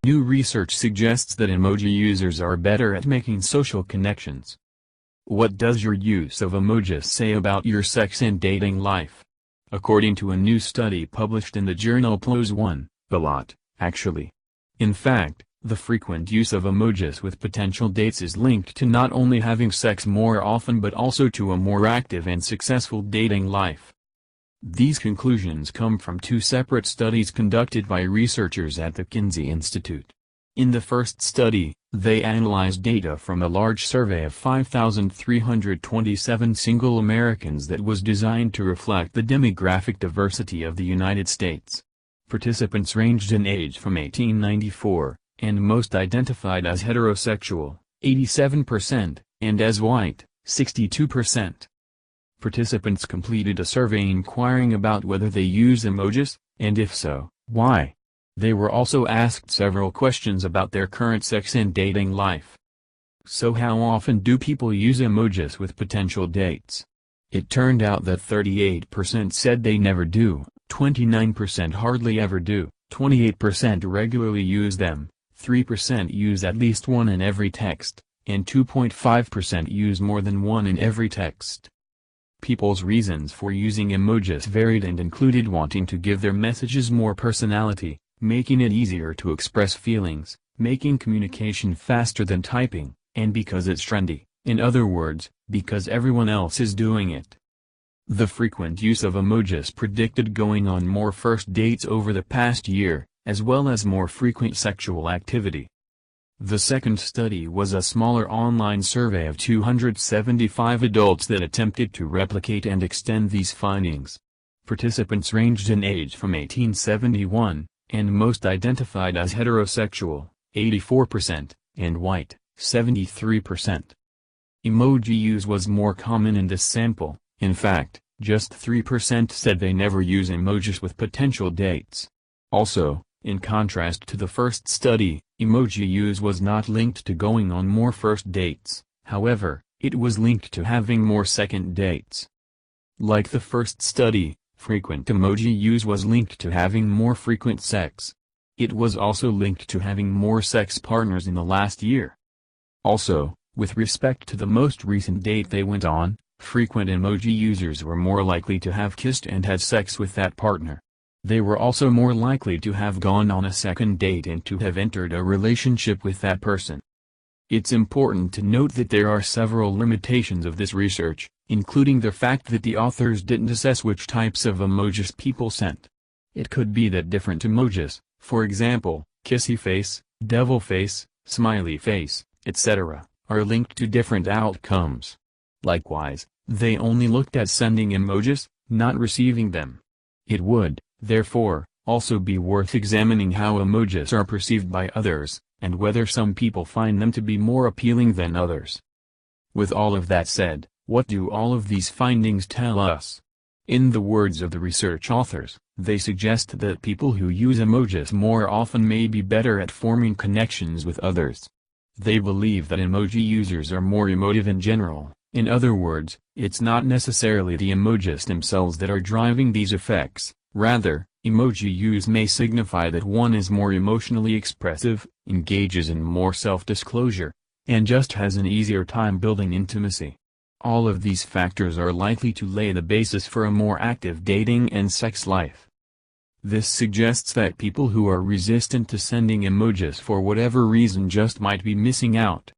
New research suggests that emoji users are better at making social connections. What does your use of emojis say about your sex and dating life? According to a new study published in the journal PLOS One, a lot, actually. In fact, the frequent use of emojis with potential dates is linked to not only having sex more often but also to a more active and successful dating life. These conclusions come from two separate studies conducted by researchers at the Kinsey Institute. In the first study, they analyzed data from a large survey of 5,327 single Americans that was designed to reflect the demographic diversity of the United States. Participants ranged in age from 1894, and most identified as heterosexual, 87%, and as white, 62%. Participants completed a survey inquiring about whether they use emojis, and if so, why. They were also asked several questions about their current sex and dating life. So how often do people use emojis with potential dates? It turned out that 38% said they never do, 29% hardly ever do, 28% regularly use them, 3% use at least one in every text, and 2.5% use more than one in every text. People's reasons for using emojis varied and included wanting to give their messages more personality, making it easier to express feelings, making communication faster than typing, and because it's trendy, in other words, because everyone else is doing it. The frequent use of emojis predicted going on more first dates over the past year, as well as more frequent sexual activity. The second study was a smaller online survey of 275 adults that attempted to replicate and extend these findings. Participants ranged in age from 1871, and most identified as heterosexual, 84%, and white, 73%. Emoji use was more common in this sample. In fact, just 3% said they never use emojis with potential dates. Also, in contrast to the first study, emoji use was not linked to going on more first dates, however, it was linked to having more second dates. Like the first study, frequent emoji use was linked to having more frequent sex. It was also linked to having more sex partners in the last year. Also, with respect to the most recent date they went on, frequent emoji users were more likely to have kissed and had sex with that partner. They were also more likely to have gone on a second date and to have entered a relationship with that person. It's important to note that there are several limitations of this research, including the fact that the authors didn't assess which types of emojis people sent. It could be that different emojis, for example, kissy face, devil face, smiley face, etc., are linked to different outcomes. Likewise, they only looked at sending emojis, not receiving them. It would, therefore, also be worth examining how emojis are perceived by others, and whether some people find them to be more appealing than others. With all of that said, what do all of these findings tell us? In the words of the research authors, they suggest that people who use emojis more often may be better at forming connections with others. They believe that emoji users are more emotive in general. In other words, it's not necessarily the emojis themselves that are driving these effects. Rather, emoji use may signify that one is more emotionally expressive, engages in more self-disclosure, and just has an easier time building intimacy. All of these factors are likely to lay the basis for a more active dating and sex life. This suggests that people who are resistant to sending emojis for whatever reason just might be missing out,